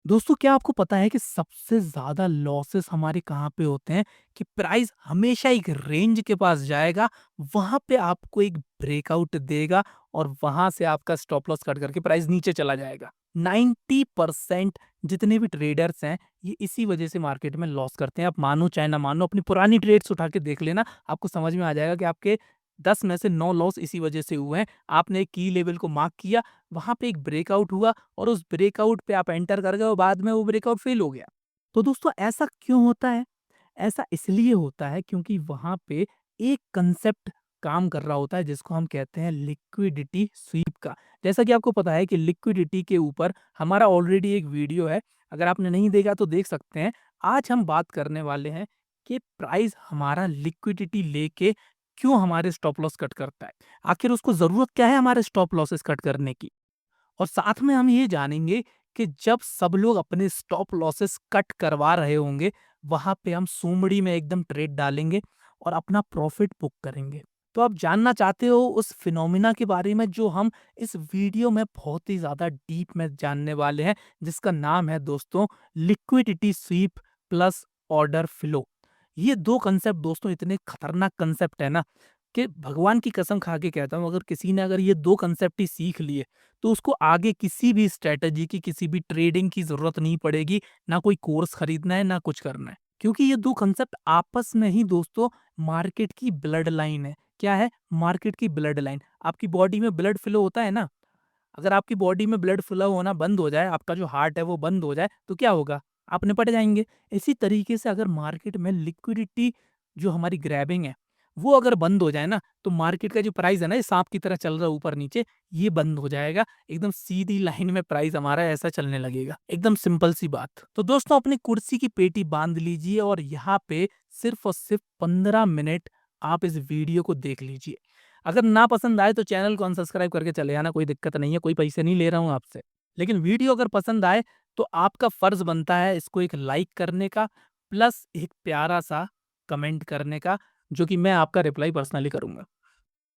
दोस्तों क्या आपको पता है कि सबसे ज़्यादा लॉसेस हमारे कहाँ पे होते हैं कि प्राइस हमेशा एक रेंज के पास जाएगा, वहाँ पे आपको एक ब्रेकआउट देगा और वहाँ से आपका स्टॉप लॉस कट करके प्राइस नीचे चला जाएगा। 90% जितने भी ट्रेडर्स हैं, ये इसी वजह से मार्केट में लॉस करते हैं। आप मानो चाहे ना मानो, अपनी पुरानी ट्रेड्स उठा के देख लेना, आपको समझ में आ जाएगा कि आपके 10 में से 9 लॉस इसी वजह से हुए हैं। आपने एक की लेवल को मार्क किया, वहाँ पे एक ब्रेकआउट हुआ और उस ब्रेकआउट पे आप एंटर कर गए और बाद में वो ब्रेकआउट फेल हो गया। तो दोस्तों ऐसा क्यों होता है? ऐसा इसलिए होता है क्योंकि वहाँ पे एक कंसेप्ट काम कर रहा होता है जिसको हम कहते हैं लिक्विडिटी स्वीप का। जैसा कि आपको पता है कि लिक्विडिटी के ऊपर हमारा ऑलरेडी एक वीडियो है, अगर आपने नहीं देखा तो देख सकते हैं। आज हम बात करने वाले हैं कि प्राइस हमारा लिक्विडिटी लेके क्यों हमारे स्टॉप लॉस कट करता है। आखिर उसको ज़रूरत क्या है हमारे स्टॉप लॉसेस कट करने की? और साथ में हम ये जानेंगे कि जब सब लोग अपने स्टॉप लॉसेस कट करवा रहे होंगे, वहाँ पे हम सुमड़ी में एकदम ट्रेड डालेंगे और अपना प्रॉफिट बुक करेंगे। तो आप जानना चाहते हो उस फिनोमिना के बारे में जो हम इस वीडियो में बहुत ही ज़्यादा डीप में जानने वाले हैं, जिसका नाम है दोस्तों liquidity SVEEP plus order flow. ये 2 कांसेप्ट दोस्तों इतने खतरनाक कांसेप्ट है ना कि भगवान की कसम खा के कहता हूँ, अगर किसी ने अगर ये 2 कांसेप्ट ही सीख लिए तो उसको आगे किसी भी स्ट्रैटेजी की, किसी भी ट्रेडिंग की ज़रूरत नहीं पड़ेगी, ना कोई कोर्स खरीदना है, ना कुछ करना है। क्योंकि ये 2 कांसेप्ट आपस में ही दोस्तों मार्केट की ब्लड लाइन है। क्या है? मार्केट की ब्लड लाइन। आपकी बॉडी में ब्लड फ्लो होता है ना, अगर आपकी बॉडी में ब्लड फ्लो होना बंद हो जाए, आपका जो हार्ट है वो बंद हो जाए, तो क्या होगा? आप निपट जाएँगे। इसी तरीके से अगर मार्केट में लिक्विडिटी जो हमारी ग्रैबिंग है, वो अगर बंद हो जाए ना, तो मार्केट का जो प्राइस है ना, ये साँप की तरह चल रहा है ऊपर-नीचे, ये बंद हो जाएगा। एकदम सीधी लाइन में प्राइस हमारा ऐसा चलने लगेगा। एकदम सिंपल सी बात। तो दोस्तों अपनी कुर्सी की पेटी बाँध लीजिए और यहाँ पे सिर्फ़ और सिर्फ़ 15 मिनट आप इस वीडियो को देख लीजिए। अगर ना पसंद आए तो चैनल को अनसब्सक्राइब करके चले आना, कोई दिक्कत नहीं है, कोई पैसे नहीं ले रहा हूँ आपसे। लेकिन वीडियो अगर पसंद आए तो आपका फर्ज़ बनता है इसको एक लाइक करने का प्लस एक प्यारा-सा कमेंट करने का, जो कि मैं आपका रिप्लाई पर्सनली करूँगा।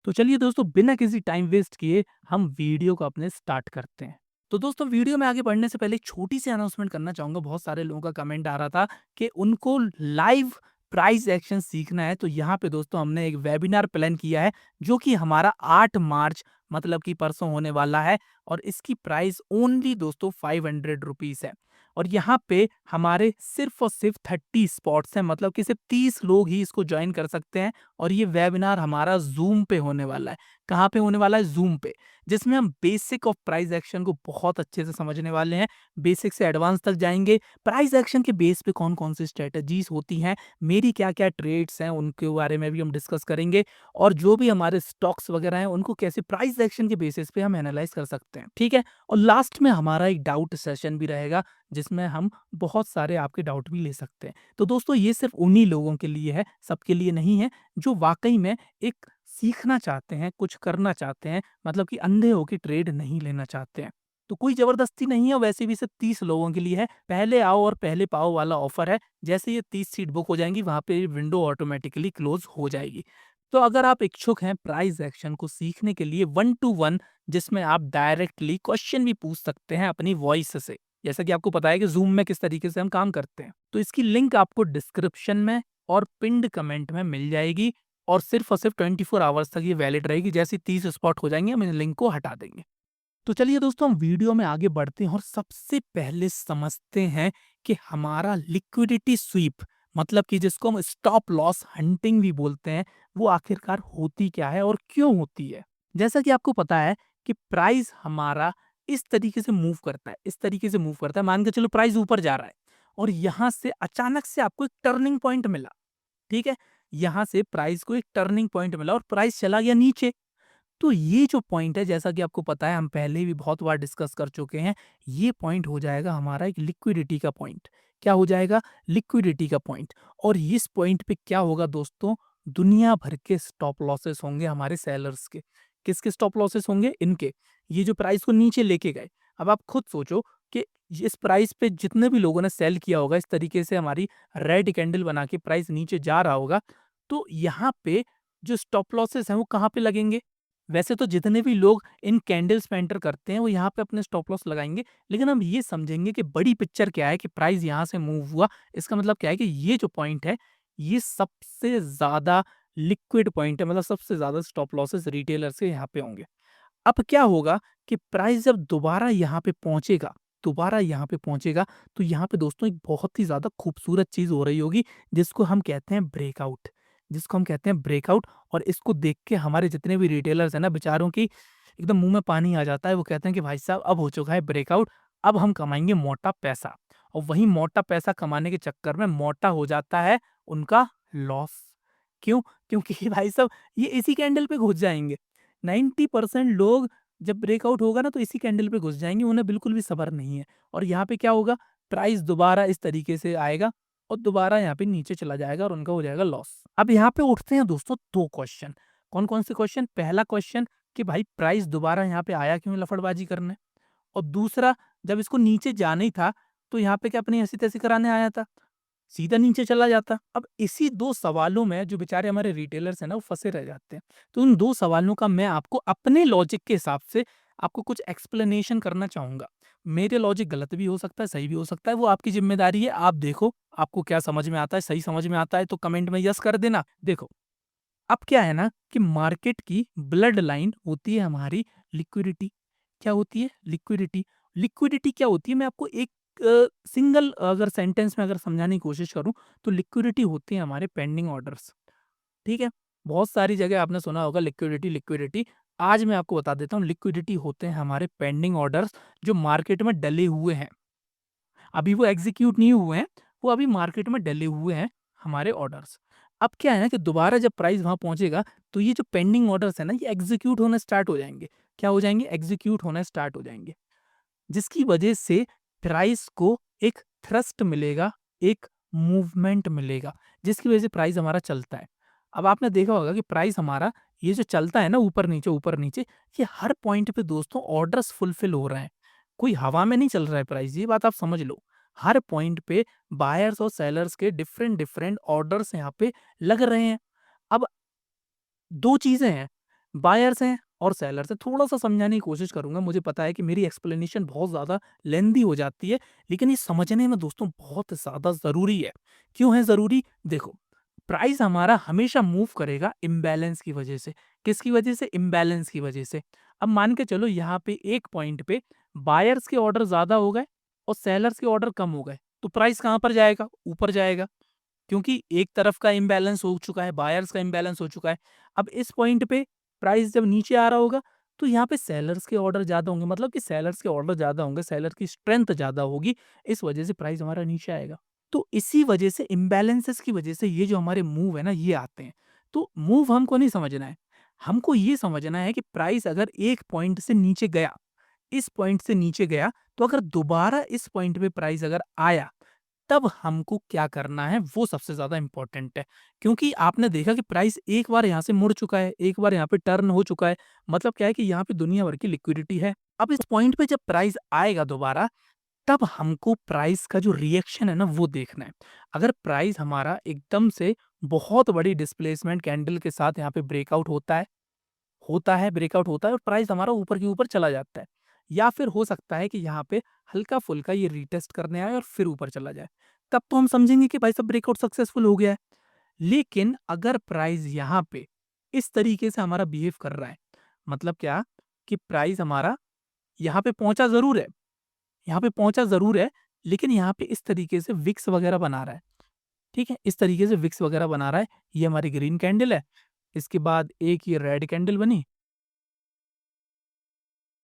तो चलिए दोस्तों बिना किसी टाइम वेस्ट किए हम वीडियो को अपने स्टार्ट करते हैं। तो दोस्तों वीडियो में आगे बढ़ने से पहले एक छोटी सी अनाउंसमेंट करना चाहूँगा। बहुत सारे लोगों का कमेंट आ रहा था कि उनको लाइव प्राइस एक्शन सीखना है, तो यहाँ पे दोस्तों हमने एक वेबिनार प्लान किया है जो कि हमारा 8 मार्च मतलब कि परसों होने वाला है और इसकी प्राइस ओनली दोस्तों 500 रुपीज़ है। और यहाँ पे हमारे सिर्फ़ और सिर्फ़ 30 स्पॉट्स हैं, मतलब कि सिर्फ़ 30 लोग ही इसको जॉइन कर सकते हैं और ये वेबिनार हमारा ज़ूम पे होने वाला है। कहाँ पे होने वाला है? ज़ूम पे, जिसमें हम बेसिक ऑफ प्राइस एक्शन को बहुत अच्छे से समझने वाले हैं। बेसिक से एडवांस तक जाएँगे। प्राइस एक्शन के बेस पे कौन-कौन सी स्ट्रैटेजीज़ होती हैं, मेरी क्या-क्या ट्रेड्स हैं, उनके बारे में भी हम डिस्कस करेंगे और जो भी हमारे स्टॉक्स वगैरह हैं, उनको कैसे प्राइस एक्शन के बेसिस पे हम एनालाइज़ कर सकते हैं। ठीक है? और लास्ट में हमारा एक डाउट सेशन भी रहेगा, जिसमें हम बहुत सारे आपके डाउट भी ले सकते हैं। तो दोस्तों ये सिर्फ़ उन्हीं लोगों के लिए है, सबके लिए नहीं है, जो वाक़ई में एक सीखना चाहते हैं, कुछ करना चाहते हैं, मतलब कि अंधे होके ट्रेड नहीं लेना चाहते हैं। तो कोई ज़बरदस्ती नहीं है, वैसे भी सिर्फ़ 30 लोगों के लिए है। पहले आओ और पहले पाओ वाला ऑफ़र है। जैसे ये 30 सीट बुक हो जाएँगी, वहाँ पे विंडो ऑटोमैटिकली क्लोज़ हो जाएगी। तो अगर आप इच्छुक हैं प्राइस एक्शन को सीखने के लिए 1 टू 1, जिसमें आप डायरेक्टली क्वेश्चन भी पूछ सकते हैं अपनी वॉइस से। जैसा कि आपको पता है कि ज़ूम में किस तरीके से हम काम करते हैं। तो इसकी लिंक आपको डिस्क्रिप्शन में और पिन्ड कमेंट में मिल जाएगी और सिर्फ़ और सिर्फ़ 24 आवर्स तक ये वैलिड रहेगी। जैसे ही 30 स्पॉट हो जाएँगे, हम इन लिंक को हटा देंगे। तो चलिए दोस्तों हम वीडियो में आगे बढ़ते हैं और सबसे पहले समझते हैं कि हमारा लिक्विडिटी स्वीप, मतलब कि जिसको हम स्टॉप लॉस हंटिंग भी बोलते हैं, वो आखिरकार होती क्या है और क्यों होती है। जैसा कि आपको पता है कि प्राइस हमारा इस तरीके से मूव करता है, इस तरीके से मूव करता है। मान के चलो प्राइस ऊपर जा रहा है और यहाँ से अचानक से आपको एक टर्निंग पॉइंट मिला। ठीक है? यहाँ से प्राइस को एक टर्निंग पॉइंट मिला और प्राइस चला गया नीचे। तो ये जो पॉइंट है, जैसा कि आपको पता है, हम पहले भी बहुत बार डिस्कस कर चुके हैं, ये पॉइंट हो जाएगा हमारा एक लिक्विडिटी का पॉइंट। क्या हो जाएगा? लिक्विडिटी का पॉइंट। और इस पॉइंट पे क्या होगा दोस्तों? दुनिया भर के स्टॉप लॉसेस होंगे हमारे सेलर्स के। किसके स्टॉप लॉसेस होंगे? इनके। ये जो प्राइस को नीचे लेके गए। अब आप खुद सोचो कि इस प्राइस पे जितने भी लोगों ने सेल किया होगा, इस तरीके से हमारी रेड कैंडल बना के प्राइस नीचे जा रहा होगा, तो यहाँ पे जो स्टॉप लॉसेस हैं वो कहाँ पे लगेंगे? वैसे तो जितने भी लोग इन कैंडल्स पे एंटर करते हैं वो यहाँ पे अपने स्टॉप लॉस लगाएँगे, लेकिन हम ये समझेंगे कि बड़ी पिक्चर क्या है कि प्राइस यहाँ से मूव हुआ। इसका मतलब क्या है कि ये जो पॉइंट है, ये सबसे ज़्यादा लिक्विड पॉइंट है, मतलब सबसे ज़्यादा स्टॉप लॉसेस रिटेलर्स के यहाँ पे होंगे। अब क्या होगा कि प्राइस जब दोबारा यहाँ पे पहुँचेगा, तो यहाँ पे दोस्तों एक बहुत ही ज़्यादा खूबसूरत चीज़ हो रही होगी, जिसको हम कहते हैं ब्रेकआउट, और इसको देख के हमारे जितने भी रिटेलर्स हैं ना, बेचारों की एकदम मुँह में पानी आ जाता है। वो कहते हैं कि भाई साहब अब हो चुका है ब्रेकआउट, अब हम कमाएँगे मोटा पैसा। और वही मोटा पैसा कमाने के चक्कर में मोटा हो जाता है उनका लॉस। क्यों? क्योंकि भाई साहब ये इसी कैंडल पे घुस जाएँगे। 90% लोग जब ब्रेकआउट होगा ना तो इसी कैंडल पे घुस जाएँगे, उन्हें बिल्कुल भी सब्र नहीं है। और यहाँ पे क्या होगा, प्राइस दोबारा इस तरीके से आएगा और दोबारा यहाँ पे नीचे चला जाएगा और उनका हो जाएगा लॉस। अब यहाँ पे उठते हैं दोस्तों 2 क्वेश्चन। कौन-कौन से क्वेश्चन? पहला क्वेश्चन कि भाई प्राइस दोबारा यहाँ पे आया क्यों लफड़बाजी करने? और दूसरा, जब इसको नीचे जाना ही था, तो यहाँ पे क्या अपनी ऐसी-तैसी कराने आया था? सीधा नीचे चला जाता। अब इसी 2 सवालों में जो बेचारे हमारे रिटेलर्स हैं ना, वो फँसे रह जाते हैं। तो उन 2 सवालों का मैं आपको अपने लॉजिक के हिसाब से आपको कुछ एक्सप्लेनेशन करना चाहूँगा। मेरे लॉजिक गलत भी हो सकता है, सही भी हो सकता है, वो आपकी ज़िम्मेदारी है। आप देखो, आपको क्या समझ में आता है, सही समझ में आता है तो कमेंट में यस कर देना। देखो, अब क्या है ना कि मार्केट की ब्लड लाइन होती है हमारी लिक्विडिटी। क्या होती है? लिक्विडिटी। लिक्विडिटी क्या होती है? मैं आपको एक सिंगल अगर सेंटेंस में अगर समझाने की कोशिश करूँ, तो लिक्विडिटी होती है हमारे पेंडिंग ऑर्डर्स, ठीक है? बहुत सारी जगह आपने सुना होगा लिक्विडिटी, लिक्विडिटी। आज मैं आपको बता देता हूँ, लिक्विडिटी होते हैं हमारे पेंडिंग ऑर्डर्स जो मार्केट में डले हुए हैं। अभी वो एग्ज़ीक्यूट नहीं हुए हैं, वो अभी मार्केट में डले हुए हैं हमारे ऑर्डर्स। अब क्या है ना कि दोबारा जब प्राइस वहाँ पहुँचेगा, तो ये जो पेंडिंग ऑर्डर्स हैं ना, ये एग्ज़ीक्यूट होना स्टार्ट हो जाएँगे। क्या हो जाएँगे? एग्ज़ीक्यूट होना स्टार्ट हो जाएँगे। जिसकी वजह से प्राइस को एक थ्रस्ट मिलेगा, एक मूवमेंट मिलेगा, जिसकी वजह से प्राइस हमारा चलता है। अब आपने देखा होगा कि प्राइस हमारा ये जो चलता है ना ऊपर नीचे, ये हर पॉइंट पे दोस्तों ऑर्डर्स फुलफिल हो रहे हैं। कोई हवा में नहीं चल रहा है प्राइस, ये बात आप समझ लो। हर पॉइंट पे बायर्स और सेलर्स के डिफरेंट ऑर्डर्स यहाँ पे लग रहे हैं। अब 2 चीज़ें हैं, बायर्स हैं और सेलर्स हैं। थोड़ा-सा समझाने की कोशिश करूँगा, मुझे पता है कि मेरी एक्सप्लेनेशन बहुत ज़्यादा लेंथी हो जाती है, लेकिन ये समझने में दोस्तों बहुत ज़्यादा ज़रूरी है। क्यों है ज़रूरी? देखो, प्राइस हमारा हमेशा मूव करेगा इम्बैलेंस की वजह से। किसकी वजह से? इम्बैलेंस की वजह से। अब मान के चलो यहाँ पे एक पॉइंट पे बायर्स के ऑर्डर ज़्यादा हो गए और सेलर्स के ऑर्डर कम हो गए, तो प्राइस कहाँ पर जाएगा? ऊपर जाएगा। क्योंकि एक तरफ का इम्बैलेंस हो चुका है, बायर्स का इम्बैलेंस हो चुका है। अब इस पॉइंट पे प्राइस जब नीचे आ रहा होगा, तो यहाँ पे सेलर्स के ऑर्डर ज़्यादा होंगे, मतलब कि सेलर्स के ऑर्डर ज़्यादा होंगे, सेलर की स्ट्रेंथ ज़्यादा होगी, इस वजह से प्राइस हमारा नीचे आएगा। तो इसी वजह से इम्बैलेंसेस की वजह से ये जो हमारे मूव है ना, ये आते हैं। तो मूव हमको नहीं समझना है, हमको ये समझना है कि प्राइस अगर एक पॉइंट से नीचे गया, इस पॉइंट से नीचे गया, तो अगर दोबारा इस पॉइंट पे प्राइस अगर आया, तब हमको क्या करना है वो सबसे ज़्यादा इम्पोर्टेंट है। क्योंकि आपने देखा कि प्राइस एक बार यहाँ से मुड़ चुका है, एक बार यहाँ पे टर्न हो चुका है, मतलब क्या है कि यहाँ पे दुनिया भर की लिक्विडिटी है। अब इस पॉइंट पे जब प्राइस आएगा दोबारा, तब हमको प्राइस का जो रिएक्शन है ना वो देखना है। अगर प्राइस हमारा एकदम से बहुत बड़ी डिस्प्लेसमेंट कैंडल के साथ यहाँ पे ब्रेकआउट ब्रेकआउट होता है और प्राइस हमारा ऊपर के ऊपर चला जाता है। या फिर हो सकता है कि यहाँ पे हल्का-फुल्का ये रीटेस्ट करने आए और फिर ऊपर चला जाए। तब तो हम समझेंगे कि भाई साहब ब्रेकआउट सक्सेसफुल हो गया है। लेकिन अगर प्राइस यहाँ पे इस तरीके से हमारा बिहेव कर रहा है, मतलब क्या कि प्राइस हमारा यहाँ पे पहुँचा ज़रूर है, लेकिन यहाँ पे इस तरीके से विक्स वगैरह बना रहा है, ठीक है? इस तरीके से विक्स वगैरह बना रहा है, ये हमारी ग्रीन कैंडल है, इसके बाद एक ये रेड कैंडल बनी,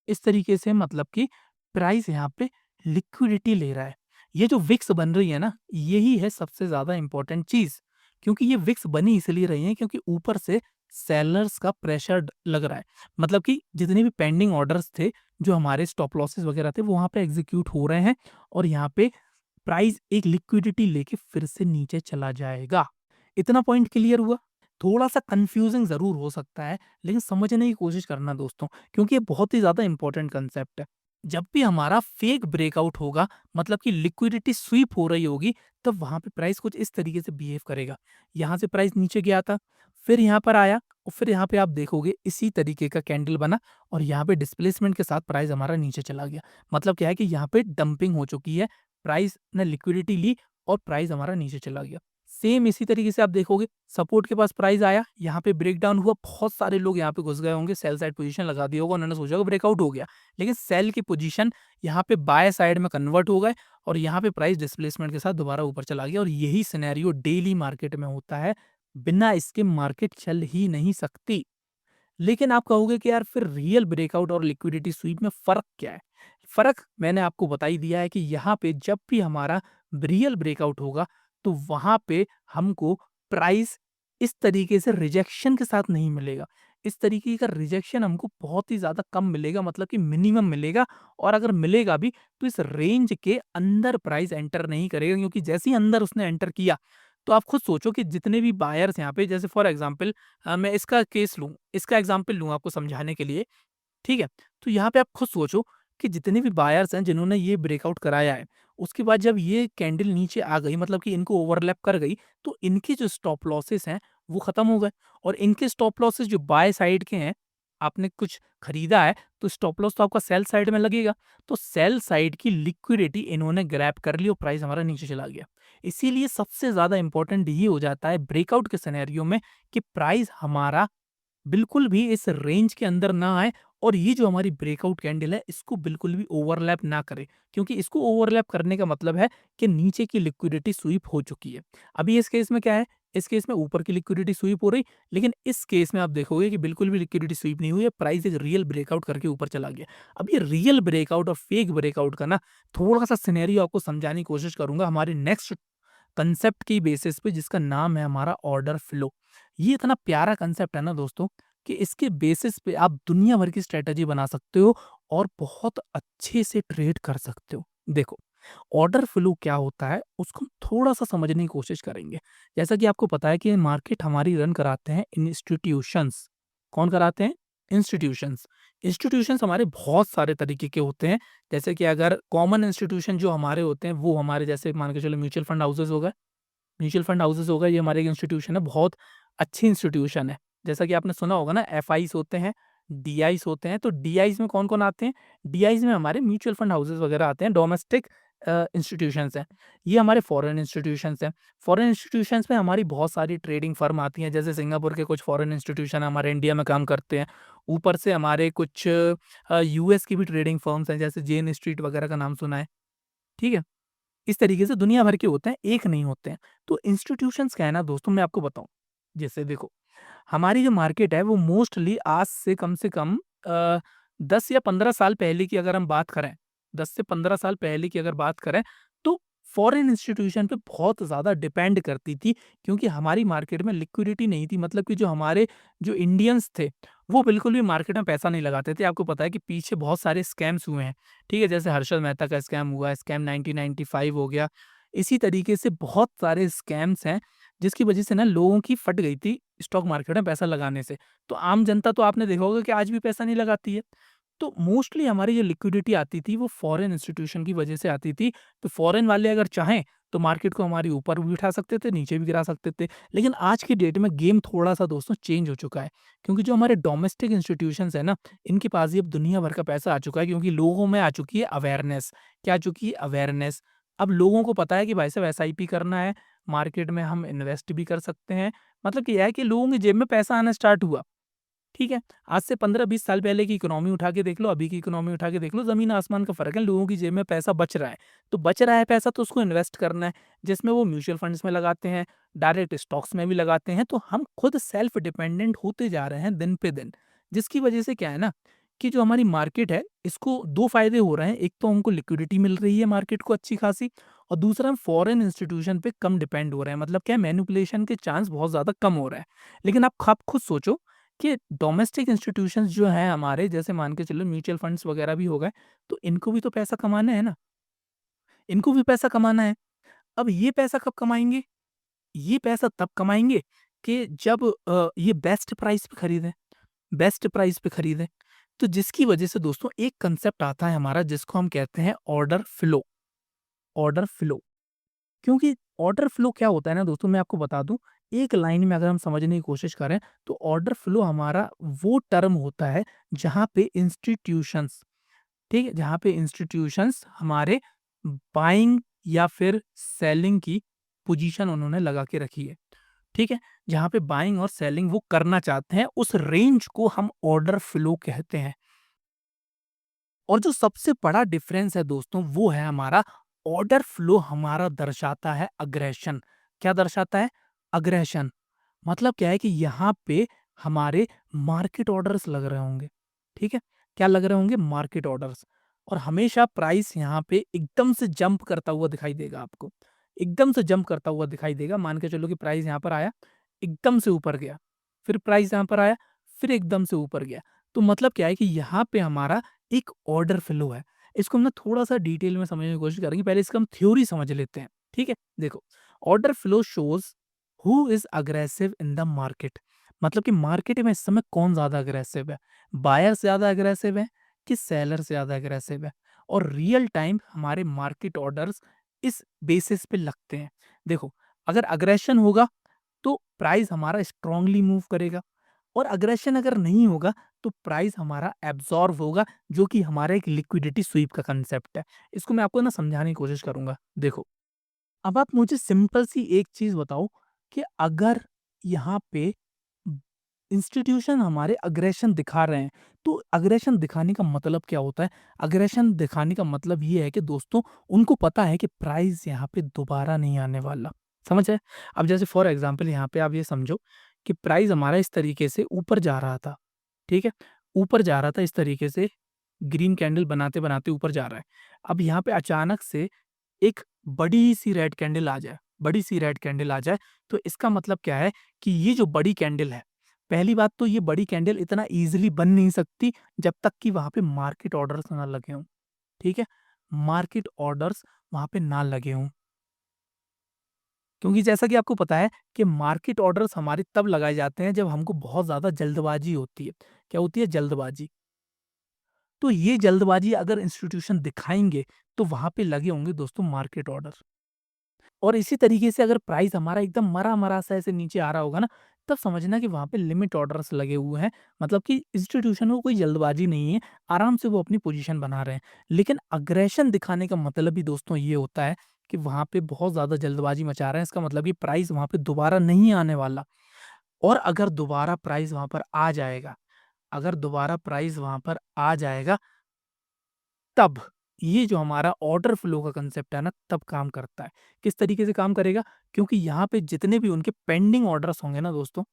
इस तरीके से मतलब कि प्राइस यहाँ पे लिक्विडिटी ले रहा है। ये जो विक्स बन रही है ना, यही है सबसे ज़्यादा इम्पोर्टेंट चीज़। क्योंकि ये विक्स बनी इसलिए रही हैं क्योंकि ऊपर से सेलर्स का प्रेशर लग रहा है। मतलब कि जितने भी पेंडिंग ऑर्डर्स थे, जो हमारे स्टॉप लॉसेस वगैरह थे, वो वहाँ पे एग्ज़ीक्यूट हो रहे हैं और यहाँ पे प्राइस एक लिक्विडिटी लेके फिर से नीचे चला जाएगा। इतना पॉइंट क्लियर हुआ? थोड़ा-सा कन्फ्यूज़िंग ज़रूर हो सकता है, लेकिन समझने की कोशिश करना दोस्तों, क्योंकि ये बहुत ही ज़्यादा इम्पोर्टेंट कांसेप्ट है। जब भी हमारा फेक ब्रेकआउट होगा, मतलब कि लिक्विडिटी स्वीप हो रही होगी, तब वहाँ पे प्राइस कुछ इस तरीके से बिहेव करेगा। यहाँ से प्राइस नीचे गया था, फिर यहाँ पर आया और फिर यहाँ पे आप देखोगे इसी तरीके का कैंडल बना और यहाँ पे डिस्प्लेसमेंट के साथ प्राइस हमारा नीचे चला गया। मतलब क्या है कि यहाँ पे डंपिंग हो चुकी है, प्राइस ने लिक्विडिटी ली और प्राइस हमारा नीचे चला गया। सेम इसी तरीके से आप देखोगे सपोर्ट के पास प्राइस आया, यहाँ पे ब्रेकडाउन हुआ, बहुत सारे लोग यहाँ पे घुस गए होंगे, सेल साइड पोजीशन लगा दिया होगा, उन्होंने सोचा होगा ब्रेकआउट हो गया। लेकिन सेल की पोजीशन यहाँ पे बाय साइड में कन्वर्ट हो गए और यहाँ पे प्राइस डिस्प्लेसमेंट के साथ दोबारा ऊपर चला गया और यही सिनेरियो डेली मार्केट में होता है। बिना इसके मार्केट चल ही नहीं सकती। लेकिन आप कहोगे कि यार फिर रियल ब्रेकआउट और लिक्विडिटी स्वीप में फ़र्क क्या है? फ़र्क मैंने आपको बता ही दिया है कि यहाँ पे जब भी हमारा रियल ब्रेकआउट होगा, तो वहाँ पे हमको प्राइस इस तरीके से रिजेक्शन के साथ नहीं मिलेगा। इस तरीके का रिजेक्शन हमको बहुत ही ज़्यादा कम मिलेगा, मतलब कि मिनिमम मिलेगा और अगर मिलेगा भी तो इस रेंज के अंदर प्राइस एंटर नहीं करेगा, क्योंकि जैसे ही अंदर उसने एंटर किया, तो आप खुद सोचो कि जितने भी बायर्स यहाँ पे, जैसे फॉर एग्ज़ाम्पल मैं इसका एग्ज़ाम्पल लूँ आपको समझाने के लिए, ठीक है? तो यहाँ पे आप खुद सोचो कि जितने भी बायर्स हैं जिन्होंने ये ब्रेकआउट कराया है, उसके बाद जब ये कैंडल नीचे आ गई, मतलब कि इनको ओवरलैप कर गई, तो इनके जो स्टॉप लॉसेस हैं वो खत्म हो गए और इनके स्टॉप लॉसेस जो बाय साइड के हैं, आपने कुछ खरीदा है तो स्टॉप लॉस तो आपका सेल साइड में लगेगा। तो सेल साइड की लिक्विडिटी इन्होंने ग्रैब कर ली और प्राइस हमारा नीचे चला गया। इसीलिए सबसे ज़्यादा इम्पोर्टेंट ये हो जाता है ब्रेकआउट के सिनेरियो में कि प्राइस हमारा बिल्कुल भी इस रेंज के अंदर ना आए और ये जो हमारी ब्रेकआउट कैंडल है इसको बिल्कुल भी ओवरलैप ना करे, क्योंकि इसको ओवरलैप करने का मतलब है कि नीचे की लिक्विडिटी स्वीप हो चुकी है। अभी इस केस में क्या है, इस केस में ऊपर की लिक्विडिटी स्वीप हो रही, लेकिन इस केस में आप देखोगे कि बिल्कुल भी लिक्विडिटी स्वीप नहीं हुई है, प्राइस एक रियल ब्रेकआउट करके ऊपर चला गया। अब ये रियल ब्रेकआउट और फेक ब्रेकआउट का ना थोड़ा सा सिनेरियो आपको समझाने की कोशिश करूंगा हमारे नेक्स्ट कंसेप्ट की बेसिस पे, जिसका नाम है हमारा ऑर्डर फ्लो। ये इतना प्यारा कंसेप्ट है ना दोस्तों, कि इसके बेसिस पे आप दुनिया भर की स्ट्रेटजी बना सकते हो और बहुत अच्छे से ट्रेड कर सकते हो। देखो, ऑर्डर फ्लो क्या होता है उसको हम थोड़ा-सा समझने की कोशिश करेंगे। जैसा कि आपको पता है कि मार्केट हमारी रन कराते हैं इंस्टीट्यूशंस। कौन कराते हैं? इंस्टीट्यूशंस। इंस्टीट्यूशंस हमारे बहुत सारे तरीके के होते हैं। जैसे कि अगर कॉमन इंस्टीट्यूशन जो हमारे होते हैं वो हमारे, जैसे मान के चलो म्यूचुअल फंड हाउसेज़ हो गए। म्यूचुअल फंड हाउसेज़ हो गए, ये हमारे एक इंस्टीट्यूशन है, बहुत अच्छी इंस्टीट्यूशन है। जैसा कि आपने सुना होगा ना, एफआईज़ होते हैं, डीआईज़ होते हैं, तो डीआईज़ में कौन-कौन आते हैं? डीआईज़ में हमारे म्यूचुअल फंड हाउसेज़ वगैरह आते हैं, डोमेस्टिक इंस्टीट्यूशंस हैं। ये हमारे फॉरेन इंस्टीट्यूशंस हैं। फॉरेन इंस्टीट्यूशंस में हमारी बहुत सारी ट्रेडिंग फर्म आती हैं, जैसे सिंगापुर के कुछ फॉरेन इंस्टीट्यूशन हमारे इंडिया में काम करते हैं। ऊपर से हमारे कुछ यूएस की भी ट्रेडिंग फर्म्स हैं, जैसे जेन स्ट्रीट वगैरह का नाम सुना है, ठीक है? इस तरीके से दुनिया भर के होते हैं, एक नहीं होते हैं। तो इंस्टीट्यूशंस क्या है ना दोस्तों, मैं आपको बताऊँ, जैसे देखो, हमारी जो मार्केट है वो मोस्टली आज से कम 10 या 15 साल पहले की अगर हम बात करें, 10 से 15 साल पहले की अगर बात करें, तो फॉरेन इंस्टीट्यूशन पे बहुत ज़्यादा डिपेंड करती थी, क्योंकि हमारी मार्केट में लिक्विडिटी नहीं थी। मतलब कि जो हमारे जो इंडियंस थे, वो बिल्कुल भी मार्केट में पैसा नहीं लगाते थे। आपको पता है कि पीछे बहुत सारे स्कैम्स हुए हैं, ठीक है? जैसे हर्षद मेहता का स्कैम हुआ, स्कैम 1995 हो गया। इसी तरीके से बहुत सारे स्कैम्स हैं, जिसकी वजह से ना लोगों की फट गई थी स्टॉक मार्केट में पैसा लगाने से। तो आम जनता तो आपने देखा होगा कि आज भी पैसा नहीं लगाती है। तो मोस्टली हमारी जो लिक्विडिटी आती थी वो फॉरेन इंस्टीट्यूशन की वजह से आती थी। तो फॉरेन वाले अगर चाहें तो मार्केट को हमारी ऊपर भी उठा सकते थे, नीचे भी गिरा सकते थे। लेकिन आज की डेट में गेम थोड़ा-सा दोस्तों चेंज हो चुका है। क्योंकि जो हमारे डोमेस्टिक इंस्टीट्यूशंस हैं ना, इनके पास भी अब दुनिया भर का पैसा आ चुका है, क्योंकि लोगों में आ चुकी है अवेयरनेस। क्या आ चुकी है? अवेयरनेस। अब लोगों को पता है कि भाई साहब एसआईपी करना है, मार्केट में हम इन्वेस्ट भी कर सकते हैं। मतलब कि यह है कि लोगों की जेब में पैसा आना स्टार्ट हुआ। ठीक है? आज से 15-20 साल पहले की इकोनॉमी उठा के देख लो, अभी की इकोनॉमी उठा के देख लो, ज़मीन आसमान का फ़र्क है। लोगों की जेब में पैसा बच रहा है, तो बच रहा है पैसा तो उसको इन्वेस्ट करना है, जिसमें वो म्यूचुअल फंड्स में लगाते हैं, डायरेक्ट स्टॉक्स में भी लगाते हैं। तो हम खुद सेल्फ डिपेंडेंट होते जा रहे हैं दिन पे दिन, जिसकी वजह से क्या है ना, कि जो हमारी मार्केट है, इसको 2 फ़ायदे हो रहे हैं। एक तो हमको लिक्विडिटी मिल रही है मार्केट को अच्छी खासी, और दूसरा हम फॉरेन इंस्टीट्यूशन पे कम डिपेंड हो रहे हैं। मतलब क्या है, मैनिपुलेशन के चांस बहुत ज़्यादा कम हो रहा है। लेकिन आप खुद सोचो कि डोमेस्टिक इंस्टीट्यूशंस जो हैं हमारे, जैसे मान के चलो म्यूचुअल फंड्स वगैरह भी हो गए, तो इनको भी तो पैसा कमाना है ना, इनको भी पैसा कमाना है। अब ये पैसा कब कमाएँगे? ये पैसा तब कमाएँगे कि जब ये बेस्ट प्राइस पे खरीदें। बेस्ट प्राइस पे खरीदें। तो जिसकी वजह से दोस्तों एक कंसेप्ट आता है हमारा जिसको हम कहते हैं ऑर्डर फ्लो। ऑर्डर फ्लो, क्योंकि ऑर्डर फ्लो क्या होता है ना दोस्तों, मैं आपको बता दूं, एक लाइन में अगर हम समझने की कोशिश करें तो ऑर्डर फ्लो हमारा वो टर्म होता है जहां पे इंस्टीट्यूशंस, ठीक है, जहाँ पे इंस्टीट्यूशंस हमारे बाइंग या फिर सेलिंग की पोजीशन उन्होंने लगा के रखी है, ठीक है? जहाँ पे बाइंग और सेलिंग वो करना चाहते हैं, उस रेंज को हम ऑर्डर फ्लो कहते हैं। और जो सबसे बड़ा डिफरेंस है दोस्तों, वो है हमारा ऑर्डर फ्लो हमारा दर्शाता है अग्रेशन। क्या दर्शाता है? अग्रेशन। मतलब क्या है कि यहाँ पे हमारे मार्केट ऑर्डर्स लग रहे होंगे, ठीक है? क्या लग रहे होंगे? Market orders. और हमेशा प्राइस यहाँ पे एकदम से जंप करता हुआ दिखाई देगा आपको। एकदम से जंप करता हुआ दिखाई देगा। मान के चलो कि प्राइस यहाँ पर आया, एकदम से ऊपर गया। फिर प्राइस यहाँ पर आया, फिर एकदम से ऊपर गया। तो मतलब क्या है कि यहाँ पे हमारा एक ऑर्डर फ्लो है। इसको हम ना थोड़ा-सा डिटेल में समझने की कोशिश करेंगे। पहले इसका हम थ्योरी समझ लेते हैं, ठीक है? देखो, order flow shows who is aggressive in the market. मतलब कि मार्केट में इस समय कौन ज़्यादा अग्रेसिव है? बायर ज़्यादा अग्रेसिव है कि सेलर ज़्यादा अग्रेसिव है? और रियल टाइम हमारे मार्केट ऑर्डर्स इस बेसिस पे लगते हैं। देखो, अगर अग्रेशन होगा तो प्राइस हमारा स्ट्रांगली मूव करेगा, और अग्रेशन अगर नहीं होगा तो प्राइस हमारा एब्जॉर्ब होगा, जो कि हमारा एक लिक्विडिटी स्वीप का कंसेप्ट है। इसको मैं आपको ना समझाने की कोशिश करूंगा। देखो, अब आप मुझे सिंपल सी एक चीज बताओ कि अगर यहाँ पे इंस्टीट्यूशन हमारे अग्रेशन दिखा रहे हैं, तो अग्रेशन दिखाने का मतलब क्या होता है? अग्रेशन दिखाने का मतलब ये है कि दोस्तों, उनको पता है कि प्राइस यहाँ पे दोबारा नहीं आने वाला। समझ आए? अब जैसे फॉर एग्जांपल यहाँ पे आप ये समझो कि प्राइस हमारा इस तरीके से ऊपर जा रहा था, ठीक है? ऊपर जा रहा था इस तरीके से, ग्रीन कैंडल बनाते-बनाते ऊपर जा रहा है। अब यहाँ पे अचानक से एक बड़ी-सी रेड कैंडल आ जाए, बड़ी-सी रेड कैंडल आ जाए, तो इसका मतलब क्या है कि ये जो बड़ी कैंडल है, पहली बात तो ये बड़ी कैंडल इतना ईज़िली बन नहीं सकती जब तक कि वहाँ पे मार्केट ऑर्डर्स ना लगे हों, ठीक है? मार्केट ऑर्डर्स वहाँ पे ना लगे हों। क्योंकि जैसा कि आपको पता है कि मार्केट ऑर्डर्स हमारे तब लगाए जाते हैं जब हमको बहुत ज़्यादा जल्दबाज़ी होती है। क्या होती है? जल्दबाज़ी। तो ये जल्दबाज़ी अगर इंस्टीट्यूशन दिखाएँगे, तो वहाँ पे लगे होंगे दोस्तों मार्केट ऑर्डर। और इसी तरीके से अगर प्राइस हमारा एकदम मरा-मरा सा ऐसे नीचे आ रहा होगा ना, तब समझना कि वहाँ पे लिमिट ऑर्डर्स लगे हुए हैं। मतलब कि इंस्टीट्यूशन को कोई जल्दबाजी नहीं है, आराम से वो अपनी पोज़ीशन बना रहे हैं। लेकिन अग्रेशन दिखाने का मतलब ही दोस्तों ये होता है कि वहाँ पे बहुत ज़्यादा जल्दबाजी मचा रहे हैं। इसका मतलब कि प्राइस वहाँ पे दोबारा नहीं आने वाला, और अगर दोबारा प्राइस वहाँ पर आ जाएगा, अगर दोबारा प्राइस वहाँ पर आ जाएगा, तब ये जो हमारा ऑर्डर फ्लो का कंसेप्ट है ना, तब काम करता है। किस तरीके से काम करेगा? क्योंकि यहाँ पे जितने भी उनके पेंडिंग ऑर्डर्स होंगे ना दोस्तों,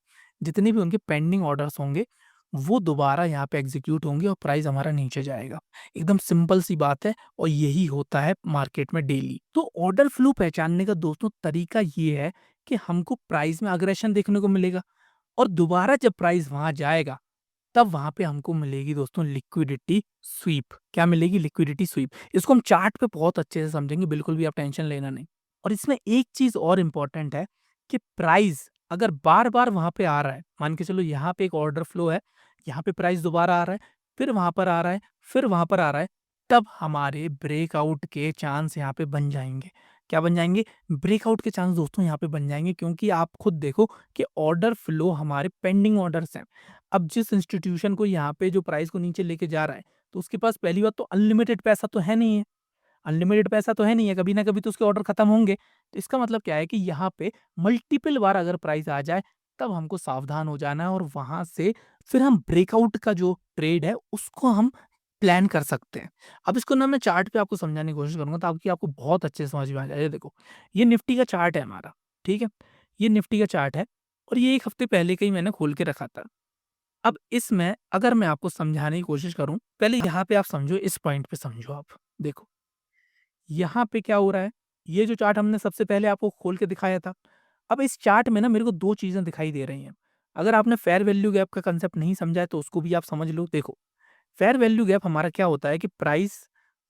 जितने भी उनके पेंडिंग ऑर्डर्स होंगे, वो दोबारा यहाँ पे एग्ज़ीक्यूट होंगे और प्राइस हमारा नीचे जाएगा। एकदम सिंपल सी बात है, और यही होता है मार्केट में डेली। तो ऑर्डर फ्लो पहचानने का दोस्तों तरीका ये है कि हमको प्राइस में अग्रेशन देखने को मिलेगा, और दोबारा जब प्राइस वहाँ जाएगा, तब वहाँ पे हमको मिलेगी दोस्तों लिक्विडिटी स्वीप। क्या मिलेगी? Liquidity SVEEP. इसको हम चार्ट पे बहुत अच्छे से समझेंगे, बिल्कुल भी आप टेंशन लेना नहीं। और इसमें एक चीज़ और इम्पोर्टेंट है कि प्राइस अगर बार-बार वहाँ पे आ रहा है, मान के चलो यहाँ पे एक ऑर्डर फ्लो है, यहाँ पे प्राइस दोबारा आ रहा है, फिर वहाँ पर आ रहा है, फिर वहाँ पर आ रहा है, तब हमारे ब्रेकआउट के चांस यहाँ पे बन जाएँगे। क्या बन जाएँगे? ब्रेकआउट के चांस दोस्तों यहाँ पे बन जाएँगे, क्योंकि आप खुद देखो कि ऑर्डर फ्लो हमारे पेंडिंग ऑर्डर्स हैं। अब जिस इंस्टीट्यूशन को यहाँ पे जो प्राइस को नीचे लेके जा रहा है, तो उसके पास पहली बात तो अनलिमिटेड पैसा तो है नहीं है। अनलिमिटेड पैसा तो है नहीं है, कभी ना कभी तो उसके ऑर्डर खत्म होंगे। तो इसका मतलब क्या है कि यहाँ पे मल्टीपल बार अगर प्राइस आ जाए, तब हमको सावधान हो जाना है, और वहाँ से फिर हम ब्रेकआउट का जो ट्रेड है, उसको हम प्लान कर सकते हैं। अब इसको ना मैं चार्ट पे आपको समझाने की कोशिश करूँगा, ताकि आपको बहुत अच्छे से समझ में आ जाए। ये देखो, ये निफ्टी का चार्ट है हमारा, ठीक है? ये निफ्टी का चार्ट है, और ये 1 हफ्ते पहले का ही मैंने खोल के रखा था। अब इसमें अगर मैं आपको समझाने की कोशिश करूँ, पहले यहाँ पे आप समझो, इस पॉइंट पे समझो आप। देखो, यहाँ पे क्या हो रहा है, ये जो चार्ट हमने सबसे पहले आपको खोल के दिखाया था, अब इस चार्ट में ना मेरे को 2 चीज़ें दिखाई दे रही हैं। अगर आपने फेयर वैल्यू गैप का कांसेप्ट नहीं समझा है, तो उसको भी आप समझ लो। देखो, फेयर वैल्यू गैप हमारा क्या होता है कि प्राइस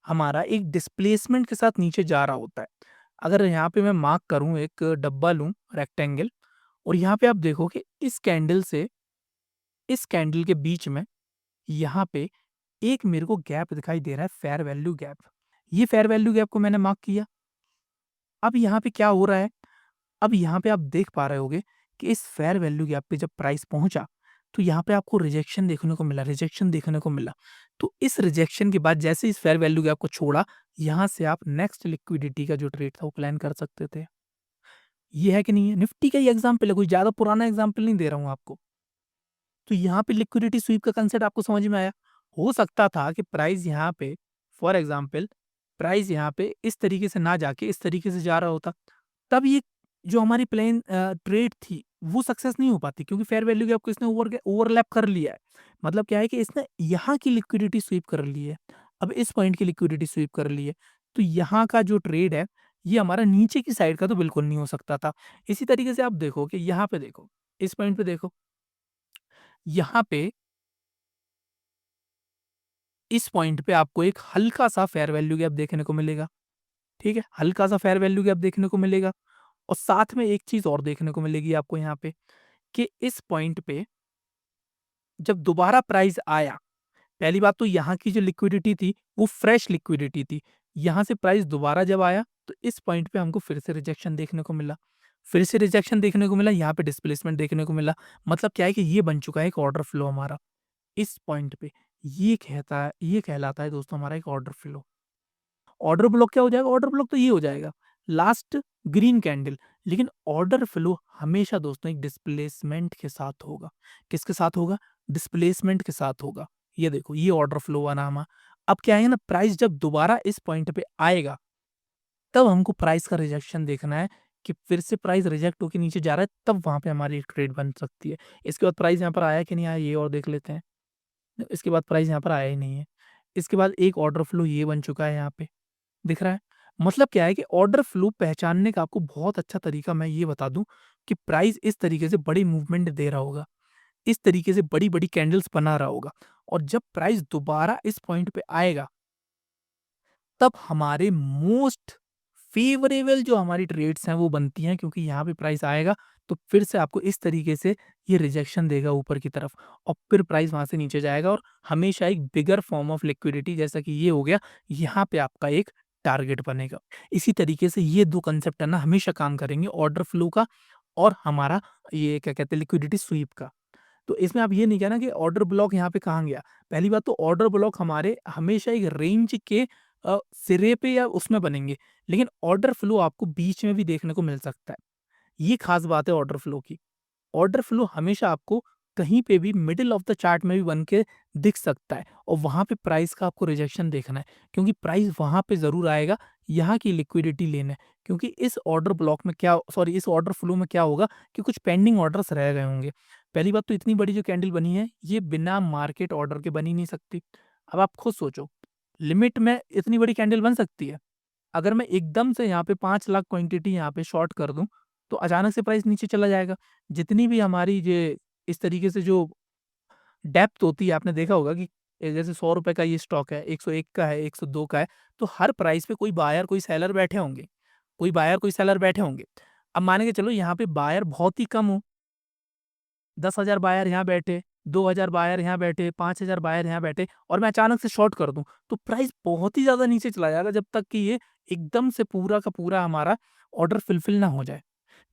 हमारा एक डिस्प्लेसमेंट के साथ नीचे जा रहा होता है। अगर यहाँ पे मैं मार्क करूँ, एक डब्बा लूँ रेक्टेंगल, और यहाँ पे आप देखो कि इस कैंडल से इस कैंडल के बीच में यहाँ पे एक मेरे को गैप दिखाई दे रहा है फेयर वैल्यू गैप। ये फेयर वैल्यू गैप को मैंने मार्क किया। अब यहाँ पे क्या हो रहा है, अब यहाँ पे आप देख पा रहे होगे कि इस फेयर वैल्यू गैप पे जब प्राइस पहुँचा, तो यहाँ पे आपको रिजेक्शन देखने को मिला, रिजेक्शन देखने को मिला। तो इस रिजेक्शन के बाद जैसे इस फेयर वैल्यू गैप को छोड़ा, यहाँ से आप नेक्स्ट लिक्विडिटी का जो ट्रेड था वो प्लान कर सकते थे। ये है कि नहीं है? निफ्टी का ही एग्ज़ाम्पल है, कोई ज़्यादा पुराना एग्ज़ाम्पल नहीं दे रहा हूँ आपको। तो यहाँ पे लिक्विडिटी स्वीप का कांसेप्ट आपको समझ में आया। हो सकता था कि प्राइस यहाँ पे फॉर एग्ज़ाम्पल प्राइस यहाँ पे इस तरीके से ना जाके इस तरीके से जा रहा होता। तब ये जो हमारी ट्रेड थी वो सक्सेस नहीं हो पाती क्योंकि फेयर वैल्यू गैप को इसने ओवरलैप कर लिया है। मतलब क्या है कि इसने यहाँ की लिक्विडिटी स्वीप कर ली है। अब इस पॉइंट की लिक्विडिटी स्वीप कर ली है। तो यहाँ का जो ट्रेड है, ये हमारा नीचे की साइड का तो बिल्कुल नहीं हो सकता था। इसी तरीके से आप देखो कि यहाँ पे देखो, इस पॉइंट पे देखो, यहाँ पे इस पॉइंट पे आपको एक हल्का-सा फेयर वैल्यू गैप देखने को मिलेगा, ठीक है? हल्का-सा फेयर वैल्यू गैप देखने को मिलेगा और साथ में एक चीज़ और देखने को मिलेगी आपको यहाँ पे कि इस पॉइंट पे जब दोबारा प्राइस आया, पहली बात तो यहाँ की जो लिक्विडिटी थी, वो फ्रेश लिक्विडिटी थी। यहाँ से प्राइस दोबारा जब आया, तो इस पॉइंट पे हमको फिर से रिजेक्शन देखने को मिला। फिर से रिजेक्शन देखने को मिला, यहाँ पे डिस्प्लेसमेंट देखने को मिला। मतलब क्या है कि ये बन चुका है एक ऑर्डर फ्लो हमारा, इस पॉइंट पे। ये कहलाता है दोस्तों हमारा एक ऑर्डर फ्लो। ऑर्डर ब्लॉक क्या हो जाएगा? ऑर्डर ब्लॉक तो ये हो जाएगा, लास्ट ग्रीन कैंडल। लेकिन ऑर्डर फ्लो हमेशा दोस्तों एक डिस्प्लेसमेंट के साथ होगा। किसके साथ होगा? डिस्प्लेसमेंट के साथ होगा। ये देखो, ये ऑर्डर फ्लो बना हमारा। अब क्या है ना, प्राइस जब दोबारा इस पॉइंट पे आएगा, तब हमको प्राइस का रिजेक्शन देखना है कि फिर से प्राइस रिजेक्ट होके नीचे जा रहा है, तब वहाँ पे हमारी एक ट्रेड बन सकती है। इसके बाद प्राइस यहाँ पर आया कि नहीं आया, ये और देख लेते हैं। इसके बाद प्राइस यहाँ पर आया ही नहीं है। इसके बाद एक ऑर्डर फ्लो ये बन चुका है यहाँ पे। दिख रहा है? मतलब क्या है कि ऑर्डर फ्लो पहचानने का आपको बहुत अच्छा तरीका मैं ये बता दूँ कि प्राइस इस तरीके से बड़ी मूवमेंट दे रहा होगा, इस तरीके से बड़ी-बड़ी कैंडल्स बना रहा होगा और जब प्राइस दोबारा इस पॉइंट पे आएगा, तब हमारे मोस्ट फेवरेबल जो हमारी ट्रेड्स हैं वो बनती हैं क्योंकि यहाँ पे प्राइस आएगा तो फिर से आपको इस तरीके से ये रिजेक्शन देगा ऊपर की तरफ और फिर प्राइस वहाँ से नीचे जाएगा और हमेशा एक बिगर फॉर्म ऑफ लिक्विडिटी जैसा कि ये हो गया, यहाँ पे आपका एक टारगेट बनेगा। इसी तरीके से ये 2 कांसेप्ट है ना हमेशा काम करेंगे, ऑर्डर फ्लो का और हमारा ये क्या कहते हैं लिक्विडिटी स्वीप का। तो इसमें आप ये नहीं कहना कि ऑर्डर ब्लॉक यहाँ पे कहाँ गया। पहली बात तो ऑर्डर ब्लॉक हमारे हमेशा एक रेंज के सिरे पे या उसमें बनेंगे, लेकिन ऑर्डर फ्लो आपको बीच में भी देखने को मिल सकता है। ये खास बात है ऑर्डर फ्लो की। ऑर्डर फ्लो हमेशा आपको कहीं पे भी मिडल ऑफ द चार्ट में भी बन के दिख सकता है और वहाँ पे प्राइस का आपको रिजेक्शन देखना है क्योंकि प्राइस वहाँ पे ज़रूर आएगा, यहाँ की लिक्विडिटी लेना है। क्योंकि इस ऑर्डर ब्लॉक में क्या सॉरी इस ऑर्डर फ्लो में क्या होगा कि कुछ पेंडिंग ऑर्डर्स रह गए होंगे। पहली बात तो इतनी बड़ी जो कैंडल बनी है, ये बिना मार्केट ऑर्डर के बन ही नहीं सकती। अब आप खुद सोचो, लिमिट में इतनी बड़ी कैंडल बन सकती है? अगर मैं एकदम से यहाँ पे 5 लाख क्वांटिटी यहाँ पे शॉर्ट कर दूँ, तो अचानक से प्राइस नीचे चला जाएगा। जितनी भी हमारी ये इस तरीके से जो डेप्थ होती है, आपने देखा होगा कि जैसे ₹100 का ये स्टॉक है, 101 का है, 102 का है, तो हर प्राइस पे कोई बायर, कोई सेलर बैठे होंगे। कोई बायर, कोई सेलर बैठे होंगे। अब मान के चलो यहाँ पे बायर बहुत ही कम हो, 10,000 बायर यहाँ बैठे, 2,000 बायर यहाँ बैठे, 5,000 बायर यहाँ बैठे और मैं अचानक से शॉर्ट कर दूँ, तो प्राइस बहुत ही ज़्यादा नीचे चला जाएगा जब तक कि ये एकदम से पूरा का पूरा हमारा ऑर्डर फुलफिल ना हो जाए।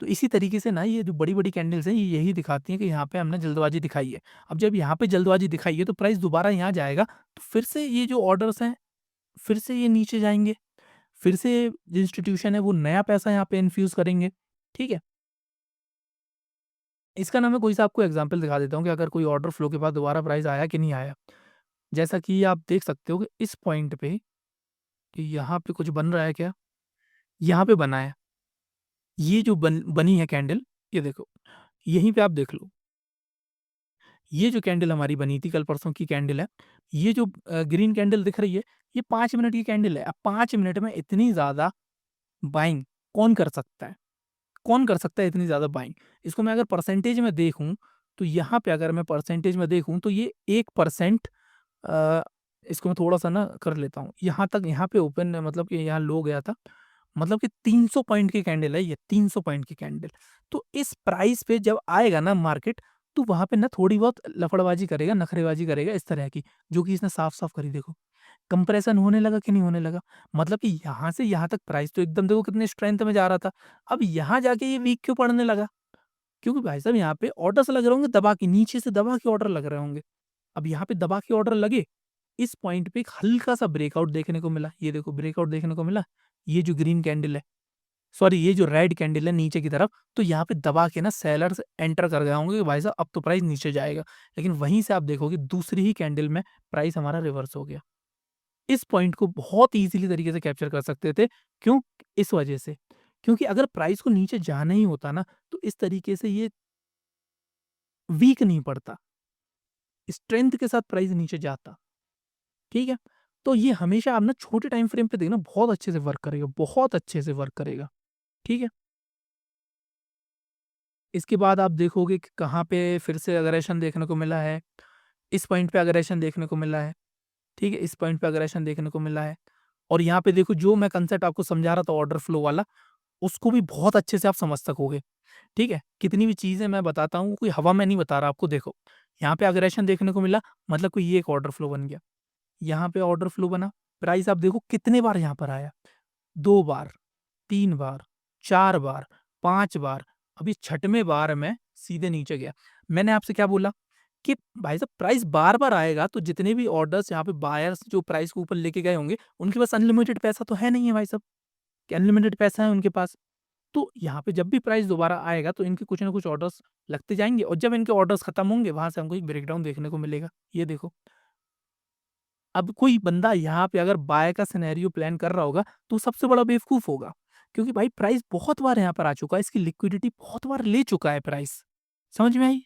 तो इसी तरीके से ना ये जो बड़ी-बड़ी कैंडल्स हैं, ये यही दिखाती हैं कि यहाँ पे हमने जल्दबाज़ी दिखाई है। अब जब यहाँ पे जल्दबाज़ी दिखाई है, तो प्राइस दोबारा यहाँ जाएगा, तो फिर से ये जो ऑर्डर्स हैं, फिर से ये नीचे जाएँगे। फिर से जो इंस्टीट्यूशन है, वो नया पैसा यहाँ पे इन्फ्यूज़ करेंगे। ठीक है? इसका ना मैं कोई सा आपको एग्ज़ाम्पल दिखा देता हूँ कि अगर कोई ऑर्डर फ्लो के बाद दोबारा प्राइस आया कि नहीं आया। जैसा कि आप देख सकते हो कि इस पॉइंट पे कि यहाँ पे कुछ बन रहा है क्या? यहाँ पे बना है। ये जो बनी है कैंडल, ये देखो, यहीं पे आप देख लो। ये जो कैंडल हमारी बनी थी, कल परसों की कैंडल है। ये जो ग्रीन कैंडल दिख रही है, ये 5 मिनट की कैंडल है। अब 5 मिनट में इतनी ज़्यादा बाइंग कौन कर सकता है? कौन कर सकता है इतनी ज़्यादा बाइंग? इसको मैं अगर परसेंटेज में देखूँ, तो यहाँ पे अगर मैं परसेंटेज में देखूँ, तो ये 1% अ, इसको मैं थोड़ा-सा ना कर लेता हूँ। यहाँ तक यहाँ पे ओपन मतलब कि यहाँ लो गया था। मतलब कि 300 पॉइंट की कैंडल है ये, 300 पॉइंट की कैंडल। तो इस प्राइस पे जब आएगा ना मार्केट, तो वहाँ पे ना थोड़ी बहुत लफड़बाजी करेगा, नखरेबाजी करेगा इस तरह की, जो कि इसने साफ-साफ करी देखो। कंप्रेशन होने लगा कि नहीं होने लगा? मतलब कि यहाँ से यहाँ तक प्राइस तो एकदम देखो कितने स्ट्रेंथ में जा रहा था। अब यहाँ जाके ये वीक क्यों पड़ने लगा? क्योंकि भाई साहब यहाँ पे ऑर्डर्स लग रहे होंगे दबा के, नीचे से दबा के ऑर्डर लग रहे होंगे। अब यहाँ पे दबा के ऑर्डर लगे, इस पॉइंट पे एक हल्का-सा ब्रेकआउट देखने को मिला। ये देखो ब्रेकआउट देखने को मिला। ये जो ग्रीन कैंडल है, सॉरी ये जो रेड कैंडल है नीचे की तरफ, तो यहाँ पे दबा के ना सेलर्स एंटर कर गए होंगे कि भाई साहब अब तो प्राइस नीचे जाएगा। लेकिन वहीं से आप देखोगे दूसरी ही कैंडल में प्राइस हमारा रिवर्स हो गया। इस पॉइंट को बहुत ईज़िली तरीके से कैप्चर कर सकते थे। क्यों? इस वजह से। क्योंकि अगर प्राइस को नीचे जाना ही होता ना, तो इस तरीके से ये वीक नहीं पड़ता। स्ट्रेंथ के साथ प्राइस नीचे जाता। ठीक है? तो ये हमेशा आप ना छोटे टाइम फ्रेम पे देखना बहुत अच्छे से वर्क करेगा, बहुत अच्छे से वर्क करेगा। ठीक है? इसके बाद आप देखोगे कि कहाँ पे फिर से अग्रेशन देखने को मिला है। इस पॉइंट पे अग्रेशन देखने को मिला है। ठीक है? इस पॉइंट पे अग्रेशन देखने को मिला है। और यहाँ पे देखो जो मैं कांसेप्ट आपको समझा रहा था ऑर्डर फ्लो वाला, उसको भी बहुत अच्छे से आप समझ सकोगे। ठीक है? कितनी भी चीज़ें मैं बताता हूँ, कोई हवा में नहीं बता रहा आपको देखो। यहाँ पे अग्रेशन देखने को मिला, मतलब कोई ये एक ऑर्डर फ्लो बन गया। यहाँ पे ऑर्डर फ्लो बना, प्राइस आप देखो कितने बार यहाँ पर आया, 2 बार, 3 बार, 4 बार, 5 बार, अभी छठवें बार में सीधे नीचे गया। मैंने आपसे क्या बोला कि भाई साहब प्राइस बार-बार आएगा तो जितने भी ऑर्डर्स यहाँ पे बायर्स जो प्राइस को ऊपर लेके गए होंगे, उनके पास अनलिमिटेड पैसा तो है नहीं है भाई साहब, कि अनलिमिटेड पैसा है उनके पास। तो यहाँ पे जब भी प्राइस दोबारा आएगा तो इनके कुछ ना कुछ ऑर्डर्स लगते जाएँगे और जब इनके ऑर्डर्स खत्म होंगे, वहाँ से हमको एक ब्रेकडाउन देखने को मिलेगा। ये देखो। अब कोई बंदा यहाँ पे अगर बाय का सिनेरियो प्लान कर रहा होगा, तो सबसे बड़ा बेवकूफ़ होगा। क्योंकि भाई प्राइस बहुत बार यहाँ पर आ चुका है, इसकी लिक्विडिटी बहुत बार ले चुका है प्राइस। समझ में आई?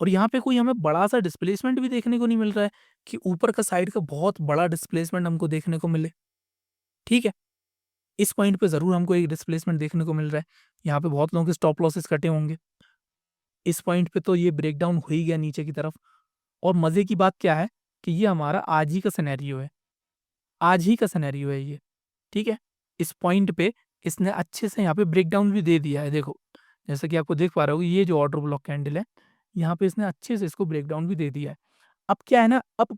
और यहाँ पे कोई हमें बड़ा-सा डिस्प्लेसमेंट भी देखने को नहीं मिल रहा है कि ऊपर का साइड का बहुत बड़ा डिस्प्लेसमेंट हमको देखने को मिले। ठीक है? इस पॉइंट पे ज़रूर हमको एक डिस्प्लेसमेंट देखने को मिल रहा है। यहाँ पे बहुत लोगों के स्टॉप लॉसेस कटे होंगे। इस पॉइंट पे तो ये ब्रेकडाउन हो ही गया नीचे की तरफ। और मज़े की बात क्या है कि ये हमारा आज ही का सिनेरियो है। आज ही का सिनेरियो है ये। ठीक है? इस पॉइंट पे इसने अच्छे से यहाँ पे ब्रेकडाउन भी दे दिया है देखो। जैसा कि आपको देख पा रहे होगे ये जो ऑर्डर ब्लॉक कैंडल है, यहाँ पे इसने अच्छे से इसको ब्रेकडाउन भी दे दिया है। अब क्या है ना, अब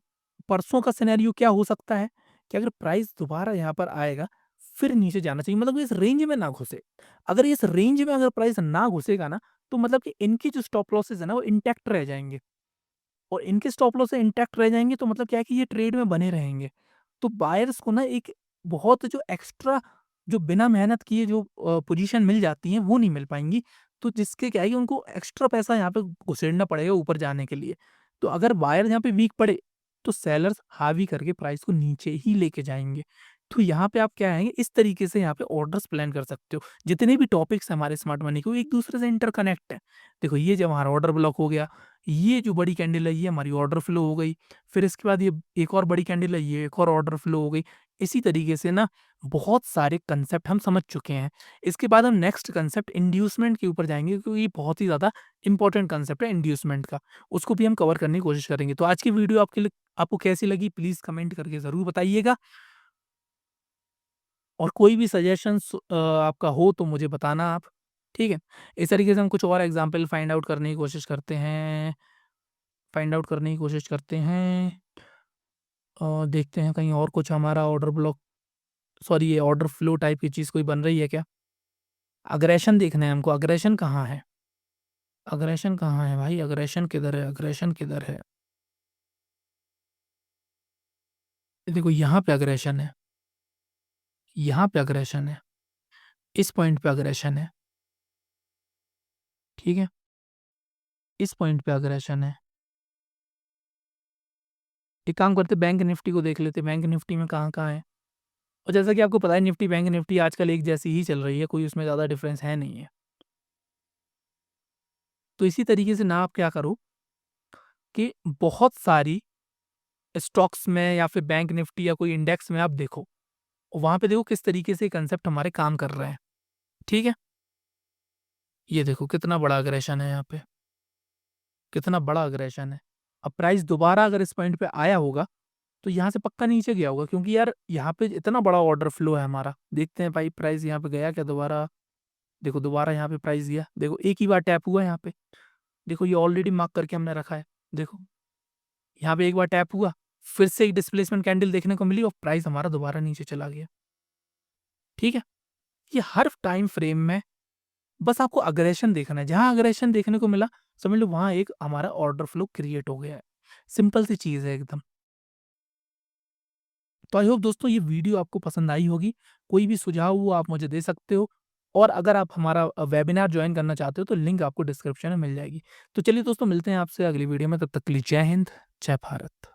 परसों का सिनेरियो क्या हो सकता है कि अगर प्राइस दोबारा यहाँ पर आएगा, फिर नीचे जाना चाहिए मतलब इस रेंज में ना घुसे। अगर इस रेंज में अगर प्राइस ना घुसेगा ना, तो मतलब कि इनकी जो स्टॉप लॉसेस है ना, वो इंटैक्ट रह जाएँगे। और इनके स्टॉप लॉस इंटैक्ट रह जाएँगे तो मतलब क्या है कि ये ट्रेड में बने रहेंगे। तो बायर्स को ना एक बहुत जो एक्स्ट्रा जो बिना मेहनत किए जो पोज़ीशन मिल जाती हैं वो नहीं मिल पाएँगी। तो जिसके क्या है कि उनको एक्स्ट्रा पैसा यहाँ पे घुसेड़ना पड़ेगा ऊपर जाने के लिए। तो अगर बायर यहाँ पे वीक पड़े तो सेलर्स हावी करके प्राइस को नीचे ही लेके जाएँगे। तो यहाँ पे आप क्या है इस तरीके से यहाँ पे ऑर्डर्स प्लान कर सकते हो। जितने भी टॉपिक्स हैं हमारे स्मार्ट मनी के वो एक-दूसरे से इंटरकनेक्ट हैं। देखो ये जब हमारा ऑर्डर ब्लॉक हो गया, ये जो बड़ी कैंडल है ये हमारी ऑर्डर फ्लो हो गई। फिर इसके बाद ये एक और बड़ी कैंडल है, ये एक और ऑर्डर फ्लो हो गई। इसी तरीके से ना बहुत सारे कांसेप्ट हम समझ चुके हैं। इसके बाद हम नेक्स्ट कांसेप्ट इंड्यूसमेंट के ऊपर जाएँगे क्योंकि ये बहुत ही ज़्यादा इम्पोर्टेंट कांसेप्ट है इंड्यूसमेंट का। उसको भी हम कवर करने की कोशिश करेंगे। तो आज की वीडियो आपको कैसी लगी प्लीज़ कमेंट करके ज़रूर बताइएगा। और कोई भी सजेशंस आपका हो तो मुझे बताना आप, ठीक है? इस तरीके से हम कुछ और एग्ज़ाम्पल फाइंड आउट करने की कोशिश करते हैं। देखते हैं कहीं और कुछ हमारा ऑर्डर ब्लॉक सॉरी ये ऑर्डर फ्लो टाइप की चीज़ कोई बन रही है क्या? अग्रेशन देखना है हमको, अग्रेशन कहाँ है? अग्रेशन कहाँ है भाई? अग्रेशन किधर है? अग्रेशन किधर है? ये देखो यहाँ पे अग्रेशन है, यहाँ पे अग्रेशन है, इस पॉइंट पे अग्रेशन है, ठीक है? इस पॉइंट पे अग्रेशन है। एक काम करते बैंक निफ्टी को देख लेते, बैंक निफ्टी में कहाँ-कहाँ है? और जैसा कि आपको पता है निफ्टी, बैंक निफ्टी आजकल एक जैसी ही चल रही है, कोई उसमें ज़्यादा डिफरेंस है नहीं है। तो इसी तरीके से ना आप क्या करो कि बहुत सारी स्टॉक्स में या फिर बैंक निफ्टी या कोई इंडेक्स में आप देखो, वहाँ पे देखो किस तरीके से कंसेप्ट हमारे काम कर रहे हैं, ठीक है? ये देखो कितना बड़ा अग्रेशन है यहाँ पे, कितना बड़ा अग्रेशन है। अब प्राइस दोबारा अगर इस पॉइंट पे आया होगा, तो यहाँ से पक्का नीचे गया होगा क्योंकि यार यहाँ पे इतना बड़ा ऑर्डर फ्लो है हमारा। देखते हैं भाई प्राइस यहाँ पे गया क्या दोबारा? देखो दोबारा यहाँ पे प्राइस गया, देखो एक ही बार टैप हुआ यहाँ पे। देखो ये ऑलरेडी मार्क करके हमने रखा है। देखो, यहाँ पे एक बार टैप हुआ, फिर से एक डिस्प्लेसमेंट कैंडल देखने को मिली और प्राइस हमारा दोबारा नीचे चला गया। ठीक है? ये हर टाइम फ्रेम में बस आपको अग्रेशन देखना है, जहाँ अग्रेशन देखने को मिला, समझ लो वहाँ एक हमारा ऑर्डर फ्लो क्रिएट हो गया है। सिंपल सी चीज़ है एकदम। तो आई होप दोस्तों ये वीडियो आपको पसंद आई होगी। कोई भी सुझाव हो आप मुझे दे सकते हो और अगर आप हमारा वेबिनार जॉइन करना चाहते हो तो लिंक आपको डिस्क्रिप्शन में मिल जाएगी। तो चलिए दोस्तों मिलते हैं आपसे अगली वीडियो में, तब तक के लिए जय हिंद, जय भारत।